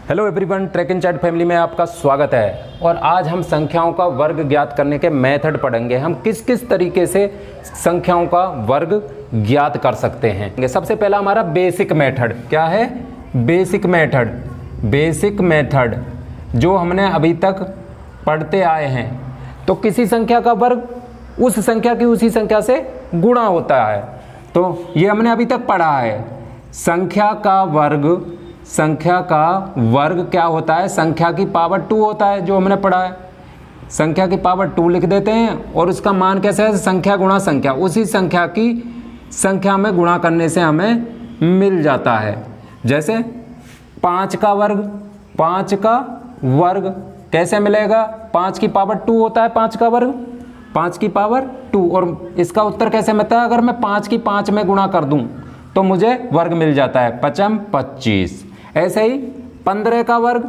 Hello everyone, track and chat family में आपका स्वागत है। और आज हम संख्याओं का वर्ग ज्ञात करने के मेथड पढ़ेंगे। हम किस किस तरीके से संख्याओं का वर्ग ज्ञात कर सकते हैं। सबसे पहला हमारा बेसिक मेथड क्या है? बेसिक मेथड जो हमने अभी तक पढ़ते आए हैं। तो किसी संख्या का वर्ग उस संख्या की उसी संख्या से गुणा होता है। तो ये हमने अभी तक पढ़ा है। संख्या का वर्ग क्या होता है? संख्या की पावर 2 होता है, जो हमने पढ़ा है। संख्या की पावर 2 लिख देते हैं और उसका मान कैसे है? संख्या गुणा संख्या, उसी संख्या की संख्या में गुणा करने से हमें मिल जाता है। जैसे 5 का वर्ग कैसे मिलेगा? 5 की पावर 2 होता है 5 का वर्ग, 5 की पावर 2। और इसका उत्तर कैसे मिलता है? अगर मैं 5 की 5 में गुणा कर दूं तो मुझे वर्ग मिल जाता है 5 25। ऐसे ही 15 का वर्ग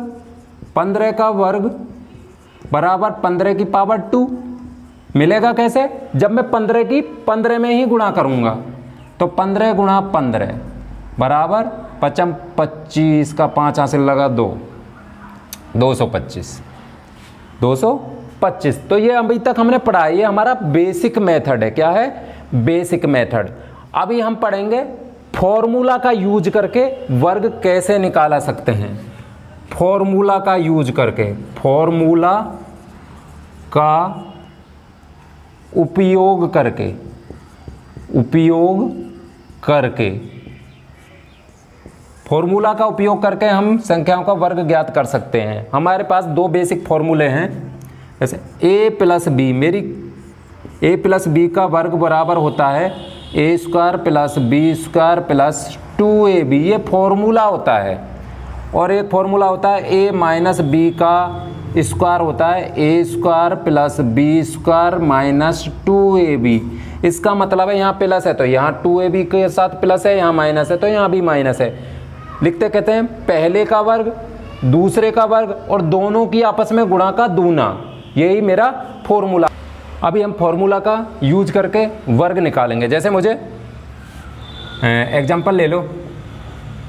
बराबर 15 की पावर 2 मिलेगा कैसे? जब मैं 15 की 15 में ही गुणा करूंगा। तो 15 गुणा 15 बराबर 5 25 का 5 हासिल लगा 225। तो ये अभी तक हमने पढ़ा है। ये हमारा बेसिक मेथड है। क्या है? Basic method. अभी हम पढ़ेंगे फॉर्मूला का यूज करके वर्ग कैसे निकाला सकते हैं। फॉर्मूला का उपयोग करके हम संख्याओं का वर्ग ज्ञात कर सकते हैं। हमारे पास 2 बेसिक फॉर्मूले हैं। जैसे a प्लस बी का वर्ग बराबर होता है a² plus b² plus 2ab। ये फॉर्मूला होता है। और एक फॉर्मूला होता है a माइनस बी का स्क्वायर होता है a² plus b² minus 2ab। इसका मतलब है यहाँ प्लस है तो यहाँ 2ab के साथ प्लस है, यहाँ माइनस है तो यहाँ भी माइनस है। लिखते कहते हैं पहले का वर्ग दूसरे का वर्ग और दोनों की आपस में गुणा का दूना। यही मेरा फॉर्मूला। अभी हम फॉर्मूला का यूज करके वर्ग निकालेंगे। जैसे मुझे एग्जांपल ले लो,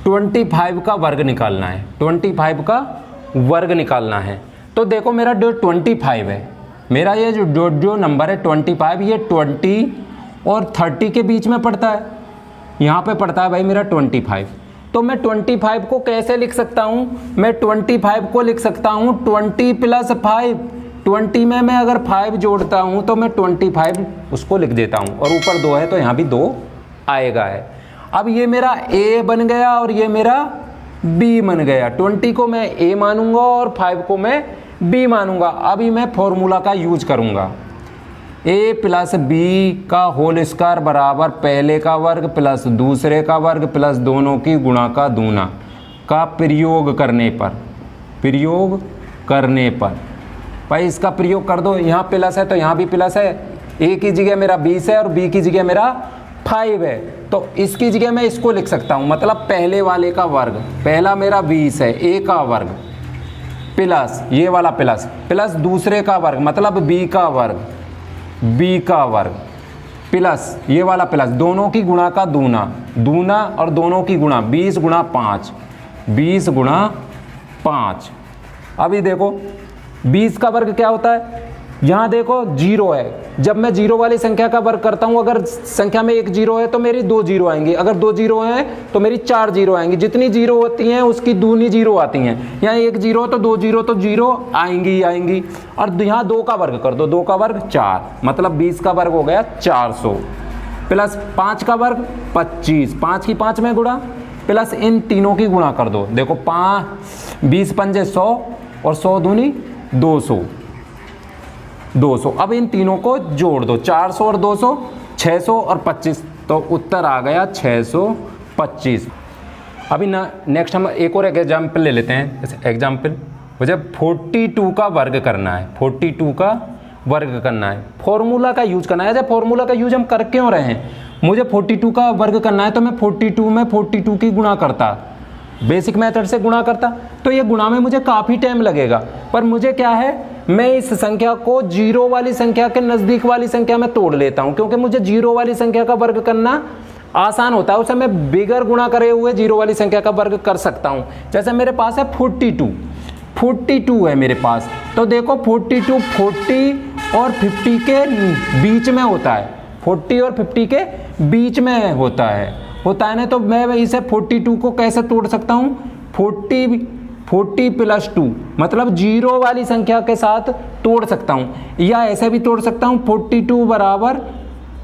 25 का वर्ग निकालना है। 25 का वर्ग निकालना है तो देखो मेरा जो 25 है, मेरा ये जो नंबर है 25, ये 20 और 30 के बीच में पड़ता है। यहाँ पे पड़ता है भाई मेरा 25। तो मैं 25 को कैसे लिख सकता हूँ? मैं 25 को लिख सकता हूँ 20 प्लस 5। 20 में मैं अगर 5 जोड़ता हूँ तो मैं 25 उसको लिख देता हूँ। और ऊपर 2 है तो यहाँ भी 2 आएगा है। अब ये मेरा a बन गया और ये मेरा b बन गया। 20 को मैं a मानूंगा और 5 को मैं b मानूंगा। अभी मैं फॉर्मूला का यूज करूँगा। a प्लस बी का होल स्क्वायर बराबर पहले का वर्ग प्लस दूसरे का वर्ग प्लस दोनों की गुणा का दूना का प्रयोग करने पर भाई इसका प्रयोग कर दो। यहाँ प्लस है तो यहाँ भी प्लस है। a की जगह मेरा 20 है और b की जगह मेरा 5 है। तो इसकी जगह मैं इसको लिख सकता हूँ, मतलब पहले वाले का वर्ग, पहला मेरा 20 है a का वर्ग प्लस ये वाला प्लस दूसरे का वर्ग मतलब b का वर्ग प्लस ये वाला प्लस दोनों की गुणा का दूना और दोनों की गुणा 20 गुणा 5। अभी देखो 20 का वर्ग क्या होता है? यहाँ देखो 0 है। जब मैं 0 वाली संख्या का वर्ग करता हूँ, अगर संख्या में 1 0 है तो मेरी 2 0 आएंगी। अगर 2 0 है तो मेरी 4 0 आएंगी। जितनी 0 होती हैं उसकी दूनी 0 आती हैं। यहाँ 1 0 तो 2 0 तो 0 आएंगी। और यहाँ 2 का वर्ग कर दो, 2 का वर्ग 4, मतलब 20 का वर्ग हो गया 400 प्लस 5 का वर्ग 25, 5 की 5 में गुणा प्लस इन तीनों की गुणा कर दो। देखो 20 पंजे 100 और 100 दूनी 200। अब इन तीनों को जोड़ दो, 400 और 200 600 और 25, तो उत्तर आ गया 625। अभी ना नेक्स्ट हम एक और एग्जाम्पल ले लेते हैं। जैसे एग्जाम्पल मुझे 42 का वर्ग करना है। 42 का वर्ग करना है, फॉर्मूला का यूज करना है। जब फॉर्मूला का यूज हम कर क्यों रहे हैं? मुझे 42 का वर्ग करना है तो मैं 42 में 42 की गुणा करता, बेसिक मेथड से गुणा करता, तो ये गुणा में मुझे काफ़ी टाइम लगेगा। पर मुझे क्या है, मैं इस संख्या को 0 वाली संख्या के नज़दीक वाली संख्या में तोड़ लेता हूँ, क्योंकि मुझे 0 वाली संख्या का वर्ग करना आसान होता है, उसे मैं बिगर गुणा करे हुए जीरो वाली संख्या का वर्ग कर सकता हूँ। जैसे मेरे पास है 42 है मेरे पास, तो देखो 42 40 और 50 के बीच में होता है, 40 और 50 के बीच में होता है ना। तो मैं इसे 42 को कैसे तोड़ सकता हूँ, 40 प्लस 2 मतलब जीरो वाली संख्या के साथ तोड़ सकता हूँ, या ऐसे भी तोड़ सकता हूँ 42 बराबर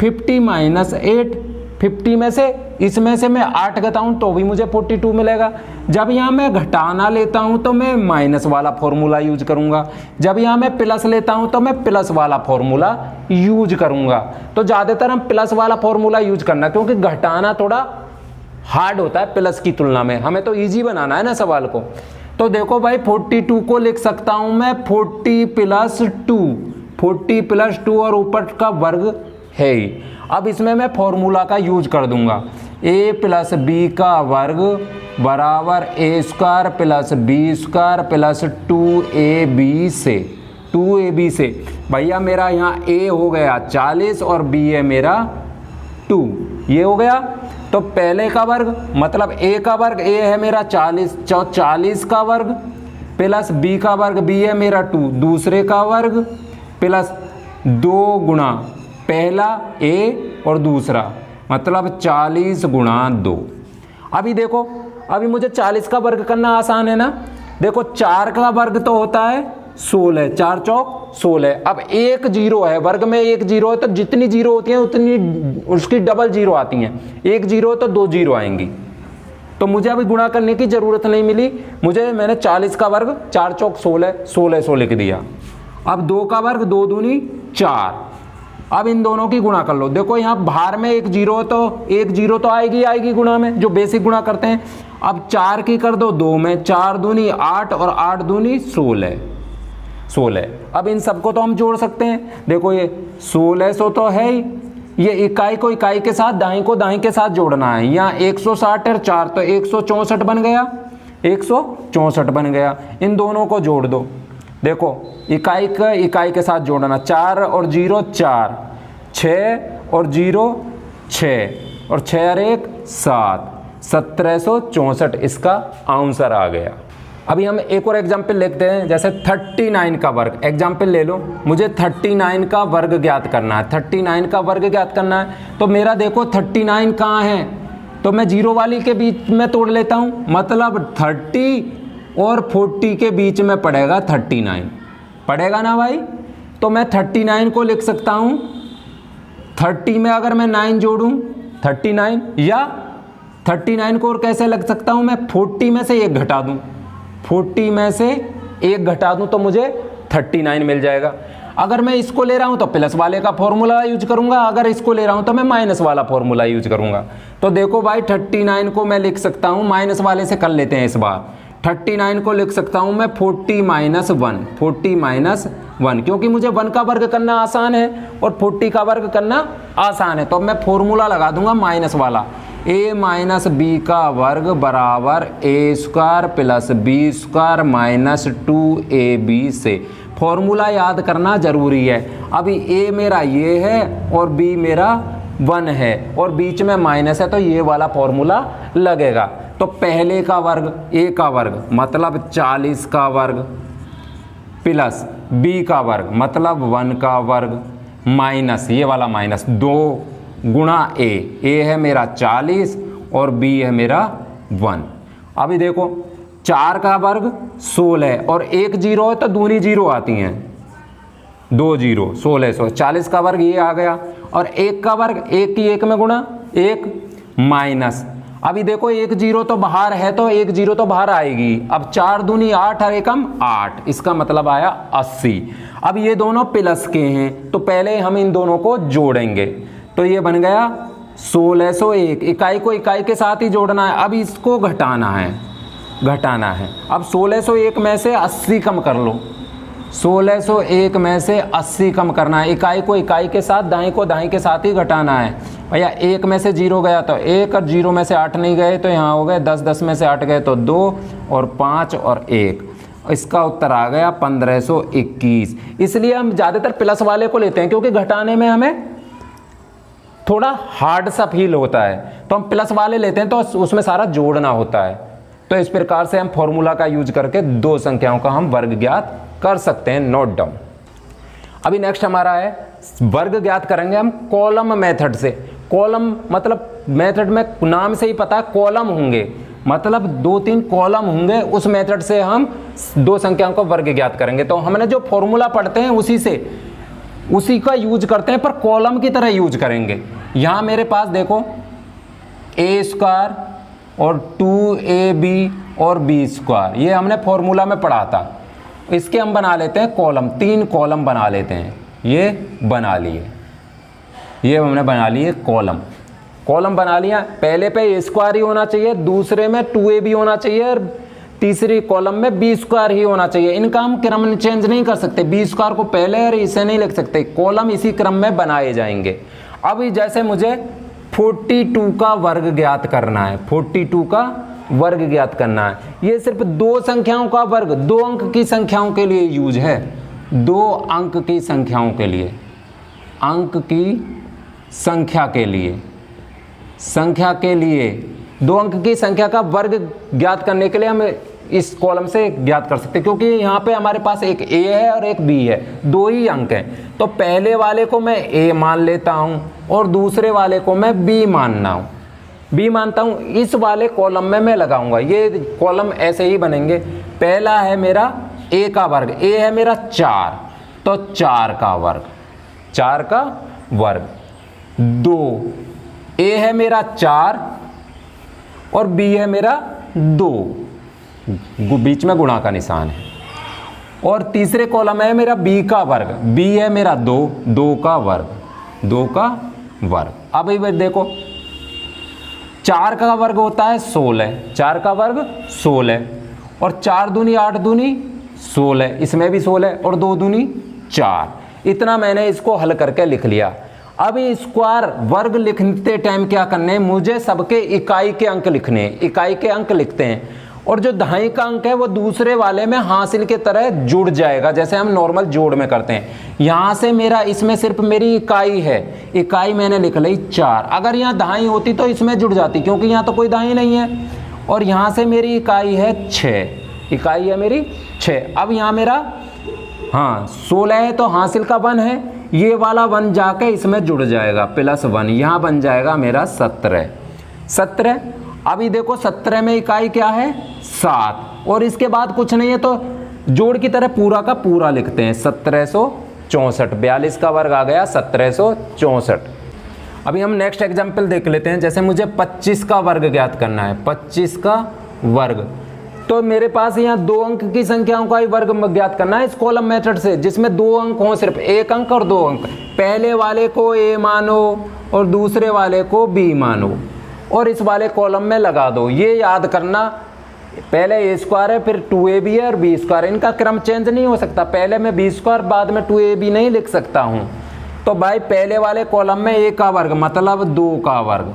50 माइनस 8। 50 में से इसमें से मैं 8 घटाऊँ तो भी मुझे 42 मिलेगा। जब यहाँ मैं घटाना लेता हूँ तो मैं माइनस वाला फॉर्मूला यूज करूँगा, जब यहाँ मैं प्लस लेता हूँ तो मैं प्लस वाला फॉर्मूला यूज करूँगा। तो ज़्यादातर हम प्लस वाला फॉर्मूला यूज करना, क्योंकि घटाना थोड़ा हार्ड होता है प्लस की तुलना में, हमें तो ईजी बनाना है ना सवाल को। तो देखो भाई 42 को लिख सकता हूँ मैं 40 प्लस 2 और ऊपर का वर्ग है ही। अब इसमें मैं फॉर्मूला का यूज कर दूंगा, a प्लस बी का वर्ग बराबर a square plus B square plus 2ab से। भैया मेरा यहाँ a हो गया 40 और b है मेरा 2, ये हो गया। तो पहले का वर्ग मतलब a का वर्ग a है मेरा 40 का वर्ग प्लस b का वर्ग b है मेरा 2, दूसरे का वर्ग प्लस 2 गुणा पहला a और दूसरा मतलब 40 गुणा 2। अभी देखो, अभी मुझे 40 का वर्ग करना आसान है ना। देखो 4 का वर्ग तो होता है 16, 4 चौक 16। अब एक जीरो है, वर्ग में एक जीरो है, तो जितनी जीरो होती है उतनी उसकी डबल जीरो आती हैं। एक जीरो है तो 2 जीरो आएंगी, तो मुझे अभी गुणा करने की जरूरत नहीं मिली। मैंने 40 का वर्ग 4 चौक 16 लिख दिया। अब 2 का वर्ग 2 दूनी 4। अब इन दोनों की गुणा कर लो। देखो यहाँ बाहर में एक जीरो तो आएगी गुणा में, जो बेसिक गुणा करते हैं। अब 4 की कर दो 2 में, 4 दूनी 8 और 8 दूनी 16। अब इन सबको तो हम जोड़ सकते हैं। देखो ये 1600 तो है ही, ये इकाई को इकाई के साथ दाएं को दाएं के साथ जोड़ना है। यहाँ 160 और 4 तो 164 बन गया, 164 बन गया। इन दोनों को जोड़ दो। देखो इकाई का इकाई के साथ जोड़ना, 4 और 0 4, 6 और 0 6 और 6 और 1 7, 1764 इसका आंसर आ गया। अभी हम एक और एग्जाम्पल लेते हैं, जैसे 39 का वर्ग। एग्जाम्पल ले लो, मुझे 39 का वर्ग ज्ञात करना है। 39 का वर्ग ज्ञात करना है तो मेरा देखो 39 कहाँ है, तो मैं जीरो वाली के बीच में तोड़ लेता हूँ, मतलब 30 और 40 के बीच में पड़ेगा 39, पड़ेगा ना भाई। तो मैं 39 को लिख सकता हूँ 30 में अगर मैं 9 जोड़ूँ 39, या 39 को और कैसे लग सकता हूँ मैं 40 में से 1 घटा दूँ, 40 में से 1 घटा दूँ तो मुझे 39 मिल जाएगा। अगर मैं इसको ले रहा हूँ तो प्लस वाले का फॉर्मूला यूज करूँगा, अगर इसको ले रहा हूँ तो मैं माइनस वाला फॉर्मूला यूज करूँगा। तो देखो भाई 39 को मैं लिख सकता हूँ, माइनस वाले से कर लेते हैं इस बार। 39 को लिख सकता हूँ मैं 40 माइनस 1, क्योंकि मुझे 1 का वर्ग करना आसान है और 40 का वर्ग करना आसान है। तो मैं फॉर्मूला लगा दूंगा माइनस वाला, a माइनस बी का वर्ग बराबर a square plus B square minus 2ab से। फॉर्मूला याद करना जरूरी है। अभी a मेरा ये है और b मेरा 1 है और बीच में माइनस है, तो ये वाला फॉर्मूला लगेगा। तो पहले का वर्ग a का वर्ग मतलब 40 का वर्ग प्लस b का वर्ग मतलब 1 का वर्ग माइनस ये वाला माइनस 2 गुणा a है मेरा 40 और b है मेरा 1। अभी देखो 4 का वर्ग 16 और 1 जीरो है तो दूनी जीरो आती हैं, 2 जीरो 1600। 40 का वर्ग ये आ गया और 1 का वर्ग 1 की 1 में गुणा 1 माइनस। अभी देखो 1 जीरो तो बाहर है तो 1 जीरो तो बाहर आएगी। अब 4 दूनी 8 और 1 8, इसका मतलब आया 80। अब ये दोनों प्लस के हैं तो पहले हम इन दोनों को जोड़ेंगे, तो ये बन गया 1601। इकाई को इकाई के साथ ही जोड़ना है। अब इसको घटाना है। अब 1601 में से 80 कम कर लो, 1601 में से 80 कम करना है। इकाई को इकाई के साथ दाएं को दाएं के साथ ही घटाना है। भैया 1 में से 0 गया तो 1 और 0 में से 8 नहीं गए तो यहाँ हो गए 10, 10 में से 8 गए तो 2 और 5 और 1। इसका उत्तर आ गया 1521। इसलिए हम ज़्यादातर प्लस वाले को लेते हैं क्योंकि घटाने में हमें थोड़ा हार्ड सा फील होता है, तो हम प्लस वाले लेते हैं तो उसमें सारा जोड़ना होता है। तो इस प्रकार से हम फॉर्मूला का यूज करके दो संख्याओं का हम वर्ग ज्ञात कर सकते हैं। Note down. अभी नेक्स्ट हमारा है वर्ग ज्ञात करेंगे हम कॉलम मेथड से। कॉलम मतलब मेथड में नाम से ही पता है कॉलम होंगे, मतलब 2-3 कॉलम होंगे, उस मेथड से हम दो संख्याओं का वर्ग ज्ञात करेंगे। तो हमने जो फॉर्मूला पढ़ते हैं उसी का यूज करते हैं, पर कॉलम की तरह यूज करेंगे। यहाँ मेरे पास देखो a² और 2ab और b², ये हमने फॉर्मूला में पढ़ा था। इसके हम बना लेते हैं कॉलम, 3 कॉलम बना लेते हैं। ये बना लिए, ये हमने बना लिए कॉलम बना लिया। पहले पे a² ही होना चाहिए, दूसरे में 2ab होना चाहिए और तीसरी कॉलम में b² ही होना चाहिए। इनका हम क्रम चेंज नहीं कर सकते, b² को पहले और इसे नहीं लिख सकते, कॉलम इसी क्रम में बनाए जाएंगे। अब जैसे मुझे 42 का वर्ग ज्ञात करना है, 42 का वर्ग ज्ञात करना है। ये सिर्फ दो संख्याओं का वर्ग, 2 अंक की संख्याओं के लिए यूज है, 2 अंक की संख्याओं के लिए, अंक की संख्या के लिए 2 अंक की संख्या का वर्ग ज्ञात करने के लिए हम इस कॉलम से ज्ञात कर सकते हैं, क्योंकि यहाँ पे हमारे पास एक a है और एक b है, 2 ही अंक हैं। तो पहले वाले को मैं a मान लेता हूँ और दूसरे वाले को मैं b मानता हूँ। इस वाले कॉलम में मैं लगाऊंगा, ये कॉलम ऐसे ही बनेंगे। पहला है मेरा a का वर्ग, a है मेरा 4, तो 4 का वर्ग 2, a है मेरा 4 और b है मेरा 2, बीच में गुणा का निशान है। और तीसरे कॉलम है मेरा b का वर्ग, b है मेरा 2 का वर्ग। अब ये देखो 4 का वर्ग होता है 16, 4 का वर्ग 16 और 4 दूनी 8 दूनी 16, इसमें भी 16 और 2 दूनी 4। इतना मैंने इसको हल करके लिख लिया। अब स्क्वायर वर्ग लिखते टाइम क्या करने, मुझे सबके इकाई के अंक लिखने, इकाई के अंक लिखते हैं और जो दहाई का अंक है वो दूसरे वाले में हासिल के तरह जुड़ जाएगा, जैसे हम नॉर्मल जोड़ में करते हैं। यहाँ से मेरा इसमें सिर्फ मेरी इकाई है, इकाई मैंने लिख ली 4। अगर यहाँ दहाई होती तो इसमें जुड़ जाती, क्योंकि यहाँ तो कोई दहाई नहीं है। और यहाँ से मेरी इकाई है 6, इकाई है मेरी 6। अब यहाँ मेरा 16 है तो हासिल का 1 है, ये वाला 1 जाके इसमें जुड़ जाएगा +1, यहाँ बन जाएगा मेरा 17। अभी देखो 17 में इकाई क्या है 7 और इसके बाद कुछ नहीं है, तो जोड़ की तरह पूरा का पूरा लिखते हैं 1764। 42 का वर्ग आ गया 1764। अभी हम नेक्स्ट एग्जाम्पल देख लेते हैं। जैसे मुझे 25 का वर्ग ज्ञात करना है, 25 का वर्ग, तो मेरे पास यहाँ 2 अंक की संख्याओं का ही वर्ग ज्ञात करना है इस कॉलम मेथड से, जिसमें 2 अंक हो, सिर्फ 1 अंक और 2 अंक। पहले वाले को a मानो और दूसरे वाले को b मानो और इस वाले कॉलम में लगा दो। ये याद करना, पहले a² है फिर 2ab है और b², इनका क्रम चेंज नहीं हो सकता। पहले मैं b² बाद में 2ab नहीं लिख सकता हूँ। तो भाई पहले वाले कॉलम में a का वर्ग मतलब 2 का वर्ग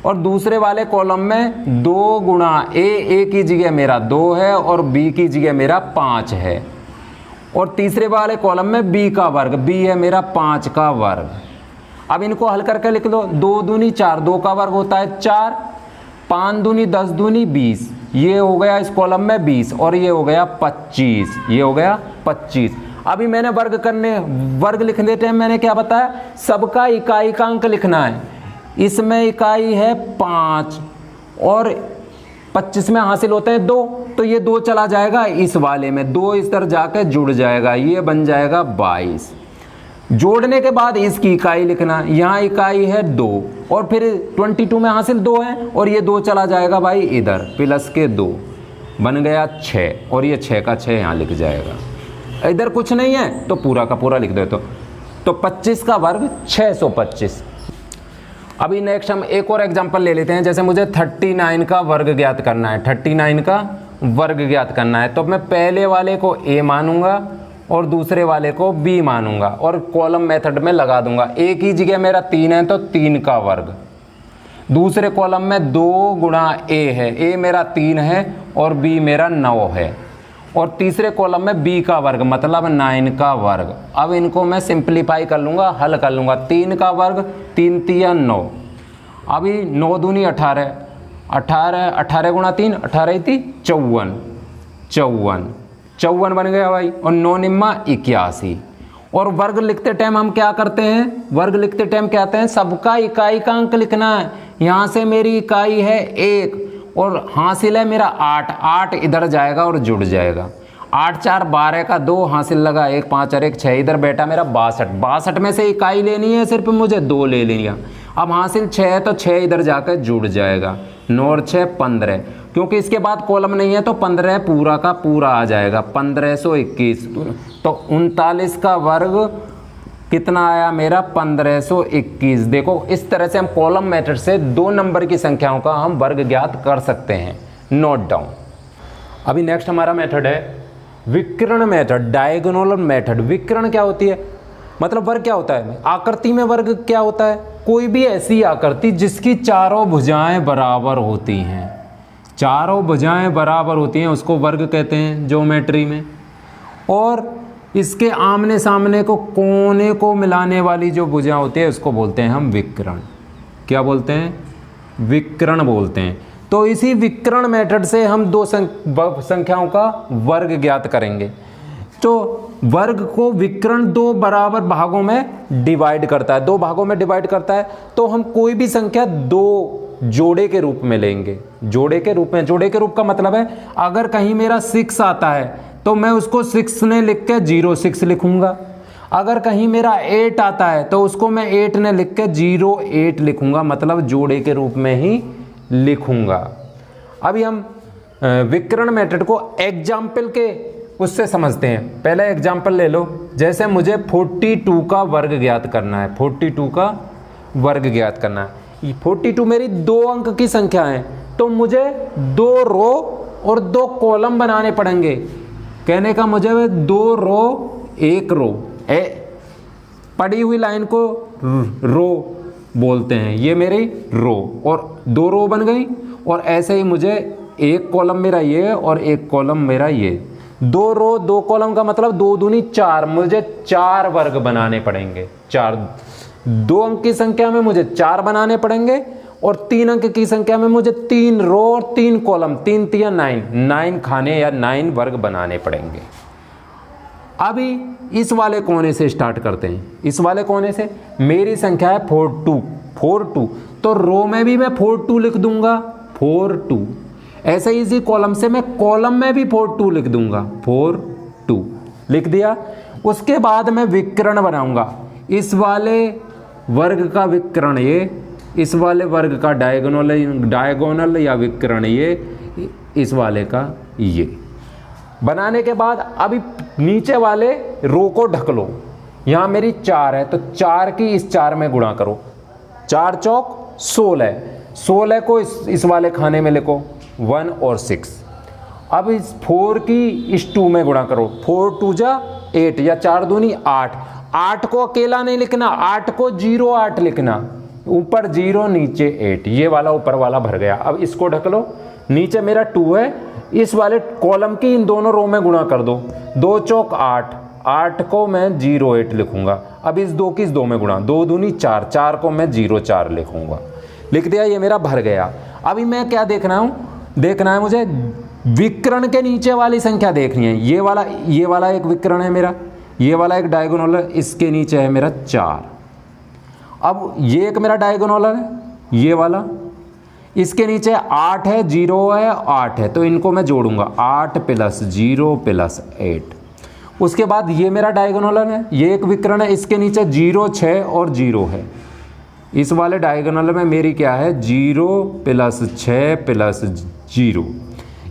और दूसरे वाले कॉलम में 2 गुणा a की जगह मेरा 2 है और b की जगह मेरा 5 है। और तीसरे वाले कॉलम में b का वर्ग, b है मेरा 5 का वर्ग। अब इनको हल करके लिख लो, 2 दूनी 4, 2 का वर्ग होता है 4, 5 दूनी 10 दूनी 20, ये हो गया इस कॉलम में 20 और ये हो गया 25, ये हो गया 25। अभी मैंने वर्ग लिखने टाइम मैंने क्या बताया, सबका इकाई का अंक लिखना है। इसमें इकाई है 5 और 25 में हासिल होते हैं 2, तो ये 2 चला जाएगा इस वाले में, 2 इस तरह जाकर जुड़ जाएगा, ये बन जाएगा 22। जोड़ने के बाद इसकी इकाई लिखना, यहाँ इकाई है 2 और फिर 22 में हासिल 2 है और ये 2 चला जाएगा भाई इधर, प्लस के 2 बन गया 6 और ये 6 का 6 यहाँ लिख जाएगा। इधर कुछ नहीं है तो पूरा का पूरा लिख दो। तो 25 का वर्ग 625। अभी नेक्स्ट हम एक और एग्जांपल ले लेते हैं। जैसे मुझे 39 का वर्ग ज्ञात करना है, 39 का वर्ग ज्ञात करना है, तो मैं पहले वाले को a मानूंगा और दूसरे वाले को b मानूंगा और कॉलम मेथड में लगा दूंगा। a की जगह मेरा 3 है तो 3 का वर्ग, दूसरे कॉलम में 2 गुणा a है, a मेरा 3 है और b मेरा 9 है और तीसरे कॉलम में b का वर्ग मतलब 9 का वर्ग। अब इनको मैं सिंप्लीफाई कर लूँगा, हल कर लूँगा। 3 का वर्ग 3 तिया 9, अभी 9 दूनी 18, 18 गुणा 3 18 थी 54, 54 बन गया भाई, और 9 निम्मा 81। और वर्ग लिखते टाइम हम क्या करते हैं, वर्ग लिखते टाइम क्या कहते हैं, सबका इकाई का अंक लिखना है। यहाँ से मेरी इकाई है 1 और हासिल है मेरा 8, 8 इधर जाएगा और जुड़ जाएगा। 8 4 12 का 2 हासिल लगा, 1 5 और 1 6, इधर बेटा मेरा 62, 62 में से इकाई लेनी है, सिर्फ मुझे 2 ले लिया। अब हासिल 6 है तो 6 इधर जाकर जुड़ जाएगा, 9 और 6 15, क्योंकि इसके बाद कॉलम नहीं है तो 15 पूरा का पूरा आ जाएगा, 1521। तो 39 का वर्ग कितना आया मेरा 1521। देखो इस तरह से हम कॉलम मेथड से 2 नंबर की संख्याओं का हम वर्ग ज्ञात कर सकते हैं। Note down. अभी नेक्स्ट हमारा मेथड है विकर्ण मेथड, डायगोनल मेथड। विकर्ण क्या होती है, मतलब वर्ग क्या होता है, आकृति में वर्ग क्या होता है, कोई भी ऐसी आकृति जिसकी चारों भुजाएं बराबर होती हैं, चारों भुजाएं बराबर होती हैं उसको वर्ग कहते हैं ज्योमेट्री में। और इसके आमने सामने को कोने को मिलाने वाली जो भुजा होती है उसको बोलते हैं हम विकर्ण। क्या बोलते हैं, विकर्ण बोलते हैं। तो इसी विकर्ण मेथड से हम 2 संख्याओं का वर्ग ज्ञात करेंगे। तो वर्ग को विकर्ण 2 बराबर भागों में डिवाइड करता है, 2 भागों में डिवाइड करता है। तो हम कोई भी संख्या 2 जोड़े के रूप में लेंगे, जोड़े के रूप में। जोड़े के रूप का मतलब है अगर कहीं मेरा 6 आता है तो मैं उसको 6 ने लिख के 06 लिखूंगा। अगर कहीं मेरा 8 आता है तो उसको मैं 8 ने लिख के 08 लिखूंगा, मतलब जोड़े के रूप में ही लिखूंगा। अभी हम विकर्ण मेथड को एग्जाम्पल के उससे समझते हैं। पहले एग्जाम्पल ले लो, जैसे मुझे 42 का वर्ग ज्ञात करना है, 42 का वर्ग ज्ञात करना है। 42 मेरी 2 अंक की संख्या है, तो मुझे 2 रो और 2 कॉलम बनाने पड़ेंगे। कहने का मुझे 2 रो 1 रो, पड़ी हुई लाइन को रो बोलते हैं, ये मेरी रो, और 2 रो बन गई। और ऐसे ही मुझे 1 कॉलम मेरा ये और 1 कॉलम मेरा ये, 2 रो 2 कॉलम का मतलब 2 दूनी 4, मुझे 4 वर्ग बनाने पड़ेंगे। 4, 2 अंक की संख्या में मुझे 4 बनाने पड़ेंगे, और 3 अंक की संख्या में मुझे 3 रो और 3 कॉलम, 3 तिया 9 खाने या 9 वर्ग बनाने पड़ेंगे। अभी इस वाले कोने से स्टार्ट करते हैं। इस वाले कोने से मेरी संख्या है 42, तो रो में भी मैं 42 लिख दूंगा, 42। ऐसे ही इसी कॉलम से मैं कॉलम में भी 42 लिख दूंगा, 42 लिख दिया। उसके बाद मैं विकर्ण बनाऊंगा, इस वाले वर्ग का विकर्ण ये, इस वाले वर्ग का डायगोनल या विकर्ण ये, इस वाले का ये। बनाने के बाद अभी नीचे वाले रो को ढक लो। यहाँ मेरी 4 है तो 4 की इस 4 में गुणा करो, 4 चौक 16, 16 को इस वाले खाने में लिखो 1 और 6। अब इस 4 की इस 2 में गुणा करो, 4 2 जा 8 या 4 दूनी 8। 8 को अकेला नहीं लिखना, 8 को 08 लिखना, ऊपर 0 नीचे 8, ये वाला ऊपर वाला भर गया। अब इसको ढक लो, नीचे मेरा 2 है, इस वाले कॉलम की इन दोनों रो में गुणा कर दो, 2 चौक 8, 8 को मैं 08 लिखूंगा। अब इस 2 की इस 2 में गुणा, 2 दूनी 4, 4 को मैं 04 लिखूंगा। लिख दिया, ये मेरा भर गया। अभी मैं क्या देखना है मुझे विकर्ण के नीचे वाली संख्या देखनी है। ये वाला एक विकर्ण है मेरा, ये वाला एक डायगोनल है, इसके नीचे है मेरा 4। अब ये एक मेरा डायगोनल है, ये वाला, इसके नीचे 8 है, 0 है, 8 है, तो इनको मैं जोड़ूंगा, 8 + 0 + 8। उसके बाद ये मेरा डायगोनल है, ये एक विकर्ण है, इसके नीचे 0 6 और 0 है। इस वाले डायगोनल में मेरी क्या है, 0 + 6 + 0।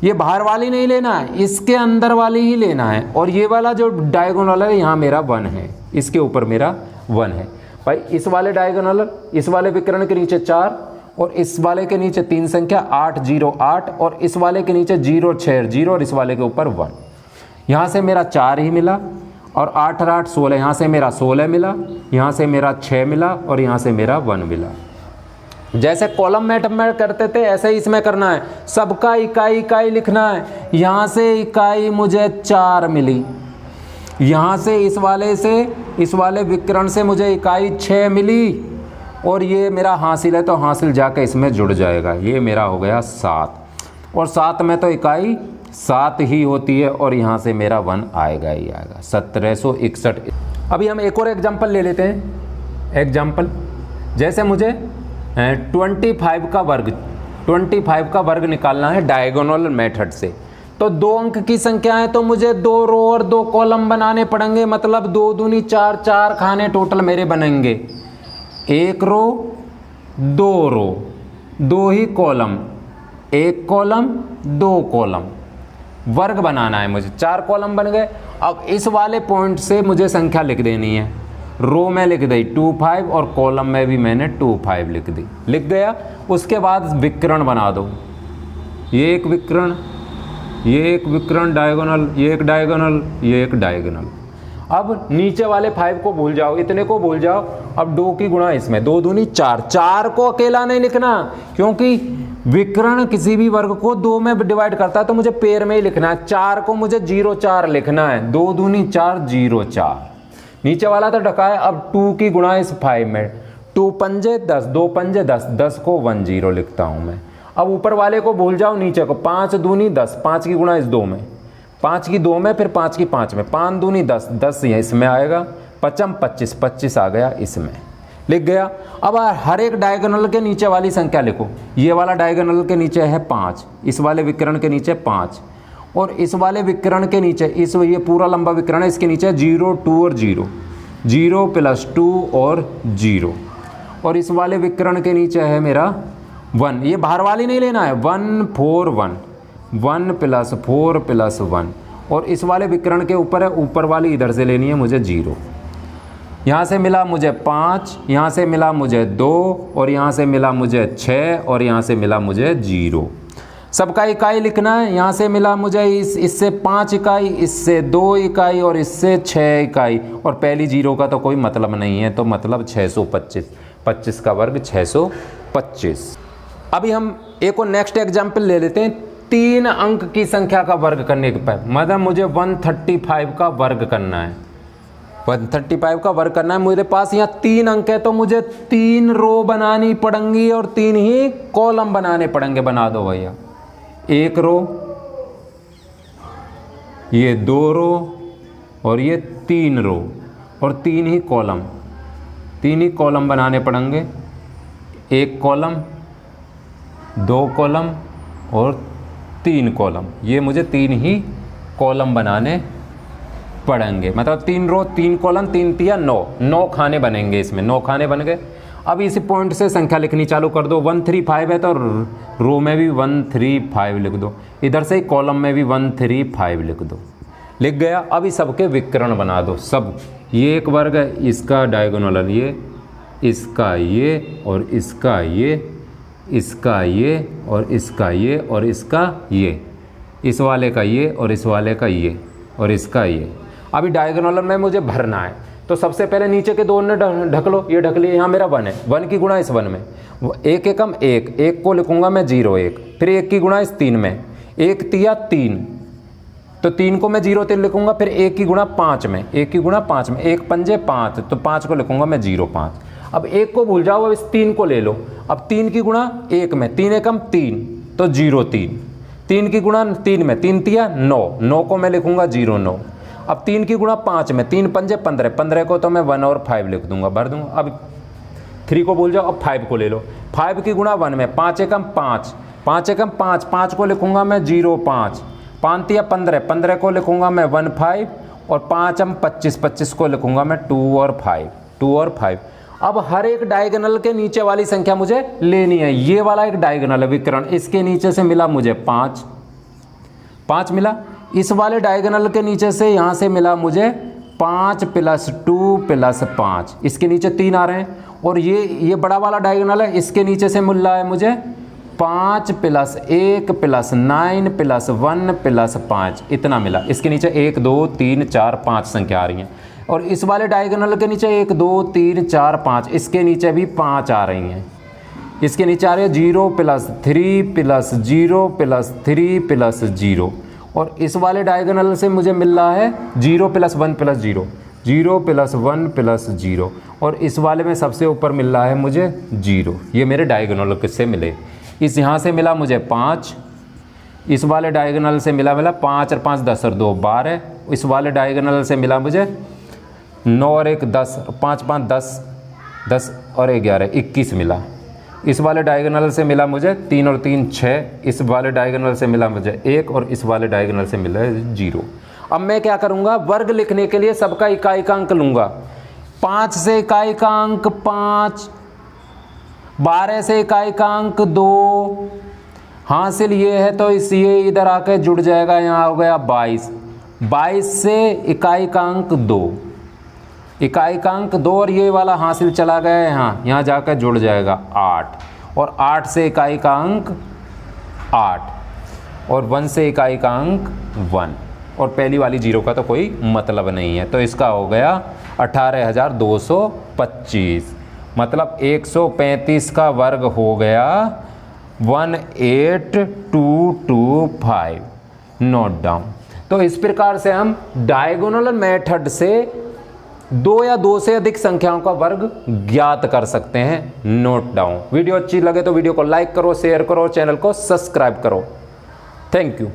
ये बाहर वाली नहीं लेना है, इसके अंदर वाली ही लेना है। और ये वाला जो डायगोनल है यहाँ मेरा 1 है, इसके ऊपर मेरा 1 है भाई। इस वाले डायगोनल, इस वाले विकर्ण के नीचे 4 और इस वाले के नीचे 3 संख्या 8 0 8, और इस वाले के नीचे 0 6 0 और इस वाले के ऊपर 1। यहाँ से मेरा 4 ही मिला, और 8 और 8 16, यहाँ से मेरा 16 मिला, यहाँ से मेरा 6 मिला, और यहाँ से मेरा 1 मिला। जैसे कॉलम में करते थे ऐसे ही इसमें करना है, सबका इकाई इकाई लिखना है। यहाँ से इकाई मुझे 4 मिली, यहाँ से इस वाले विकर्ण से मुझे इकाई 6 मिली, और ये मेरा हासिल है तो हासिल जाके इसमें जुड़ जाएगा, ये मेरा हो गया 7, और 7 में तो इकाई 7 ही होती है, और यहाँ से मेरा 1 आएगा ही आएगा, 1761। अभी हम एक और एग्जाम्पल ले लेते हैं। एग्जाम्पल जैसे मुझे 25 का वर्ग निकालना है डायगोनल मेथड से, तो 2 अंक की संख्या है तो मुझे 2 रो और 2 कॉलम बनाने पड़ेंगे, मतलब 2 दूनी 4, 4 खाने टोटल मेरे बनेंगे। 1 रो 2 रो 2 ही कॉलम, 1 कॉलम 2 कॉलम, वर्ग बनाना है मुझे। 4 कॉलम बन गए। अब इस वाले पॉइंट से मुझे संख्या लिख देनी है। रो में लिख दी 25 और कॉलम में भी मैंने 25 लिख दी, लिख गया। उसके बाद विकर्ण बना दो, ये एक विकर्ण, ये एक विकर्ण डायगोनल, ये एक डायगोनल, ये एक डायगोनल। अब नीचे वाले 5 को भूल जाओ, इतने को भूल जाओ। अब 2 की गुणा इसमें, 2 दूनी 4, 4 को अकेला नहीं लिखना, क्योंकि विकर्ण किसी भी वर्ग को 2 में डिवाइड करता है, तो मुझे पेयर में ही लिखना है। 4 को मुझे 0 4 लिखना है, 2 दूनी 4 0 4। नीचे वाला तो ढका है। अब 2 की गुणा इस 5 में, 2 पंजे 10, 2 पंजे 10, 10 को 1 0 लिखता हूँ मैं। अब ऊपर वाले को भूल जाओ, नीचे को 5 दूनी 10, 5 की गुणा इस 2 में, 5 की 2 में, फिर 5 की 5 में, 5 दूनी 10, 10 ये इसमें आएगा, 5 25, 25 आ गया इसमें, लिख गया। अब हर एक डायगोनल के नीचे वाली संख्या लिखो। ये वाला डायगोनल के नीचे है 5, इस वाले विकर्ण के नीचे 5, और इस वाले विकर्ण के नीचे ये पूरा लंबा विकर्ण है, इसके नीचे 0 2 और 0, 0 + 2 और 0, और इस वाले विकर्ण के नीचे है मेरा 1। ये बाहर वाली नहीं लेना है, 1 4 1, 1 + 4 + 1, और इस वाले विकर्ण के ऊपर है, ऊपर वाली इधर से लेनी है मुझे 0। यहाँ से मिला मुझे 5, यहाँ से मिला मुझे 2, और यहाँ से मिला मुझे 6, और यहाँ से मिला मुझे 0। सबका इकाई लिखना है। यहाँ से मिला मुझे इससे 5 इकाई, इससे 2 इकाई, और इससे 6 इकाई, और पहली 0 का तो कोई मतलब नहीं है, तो मतलब 625, 25 का वर्ग 625। अभी हम एक और नेक्स्ट एग्जाम्पल ले लेते हैं। 3 अंक की संख्या का वर्ग करने के बाद, मतलब मुझे 135 का वर्ग करना है, 135 का वर्ग करना है। मेरे पास यहाँ 3 अंक है, तो मुझे 3 रो बनानी पड़ेंगी और 3 ही कॉलम बनाने पड़ेंगे। बना दो भैया, 1 रो, ये 2 रो, और ये 3 रो, और 3 ही कॉलम, 3 ही कॉलम बनाने पड़ेंगे। 1 कॉलम, 2 कॉलम और 3 कॉलम, ये मुझे 3 ही कॉलम बनाने पड़ेंगे। मतलब 3 रो 3 कॉलम, 3 तिया 9, 9 खाने बनेंगे इसमें, 9 खाने बन गए। अब इसी पॉइंट से संख्या लिखनी चालू कर दो। 135 है तो रो में भी 135 लिख दो, इधर से ही कॉलम में भी 135 लिख दो, लिख गया। अब इस सबके विकर्ण बना दो। सब, ये एक वर्ग है, इसका डायगोनल ये, इसका ये, और इसका ये, इसका ये, और इसका ये, और इसका ये, इस वाले का ये, और इस वाले का ये, और इसका ये। अभी डायगोनल में मुझे भरना है, तो सबसे पहले नीचे के 2 ने ढक लो। ये ढक लिए, यहाँ मेरा 1 है, 1 की गुणा इस 1 में, 1 एकम 1, 1 को लिखूंगा मैं 0 1, फिर 1 की गुणा इस 3 में, 1 तिया 3, तो 3 को मैं 0 3 लिखूंगा। फिर 1 की गुणा 5 में, 1 की गुणा 5 में, 1 पंजे 5, तो 5 को लिखूंगा मैं 0 5। अब 1 को भूल जाओ, अब इस 3 को ले लो। अब 3 की गुणा 1 में, 3 एकम 3, तो 0 3, 3 की गुणा 3 में, 3 तिया 9, 9 को मैं लिखूंगा 0 9। अब 3 की गुणा 5 में, 3 पंजे 15, 15 को तो मैं 1 और 5 लिख दूंगा, भर दूंगा। अब 3 को भूल जाओ, अब 5 को ले लो। 5 की गुणा 1 में, 5 एकम 5, 5 एकम 5, 5 को लिखूंगा मैं 0 5, 5 तिया 15, 15 को लिखूंगा मैं 1 5, और 5 हम 25, 25 को लिखूंगा मैं 2 और 5, 2 और 5। अब हर एक डायगोनल के नीचे वाली संख्या मुझे लेनी है। ये वाला एक डायगोनल है विकर्ण, इसके नीचे से मिला मुझे 5, 5 मिला। इस वाले डायगोनल के नीचे से यहाँ से मिला मुझे 5 + 2 + 5, इसके नीचे 3 आ रहे हैं। और ये बड़ा वाला डायगोनल है, इसके नीचे से मिल रहा है मुझे 5 + 1 + 9 + 1 + 5, इतना मिला। इसके नीचे 1 2 3 4 5 संख्या आ रही हैं। और इस वाले डायगोनल के नीचे 1 2 3 4 5, इसके नीचे भी 5 आ रही हैं। इसके नीचे आ रही है 0 + 3 + 0 + 3 + 0, और इस वाले डायगोनल से मुझे मिल रहा है 0 + 1 + 0, 0 + 1 + 0, और इस वाले में सबसे ऊपर मिल रहा है मुझे 0। ये मेरे डायगोनल किससे मिले? इस यहाँ से मिला मुझे 5, इस वाले डायगोनल से मिला 5 और 5 10 और 2 12, इस वाले डायगोनल से मिला मुझे 9 और 1 10, 5 5 10, 10 और 11 21 मिला। इस वाले डायगोनल से मिला मुझे 3 और 3 6, इस वाले डायगोनल से मिला मुझे 1, और इस वाले डायगोनल से मिला 0। अब मैं क्या करूँगा, वर्ग लिखने के लिए सबका इकाई का अंक लूँगा। 5 से इकाई का अंक 5, 12 से इकाई का अंक 2, हासिल ये है तो इस ये इधर आके जुड़ जाएगा, यहाँ हो गया 22, 22 से इकाई का अंक 2, इकाई का अंक 2, और ये वाला हासिल चला गया यहाँ जाकर जुड़ जाएगा 8, और 8 से इकाई का अंक 8, और 1 से इकाई का अंक 1, और पहली वाली 0 का तो कोई मतलब नहीं है, तो इसका हो गया 18,225, मतलब 135 का वर्ग हो गया 18225। Note down. तो इस प्रकार से हम डायगोनल मेथड से 2 या 2 से अधिक संख्याओं का वर्ग ज्ञात कर सकते हैं। Note down. वीडियो अच्छी लगे तो वीडियो को लाइक करो, शेयर करो, चैनल को सब्सक्राइब करो। Thank you.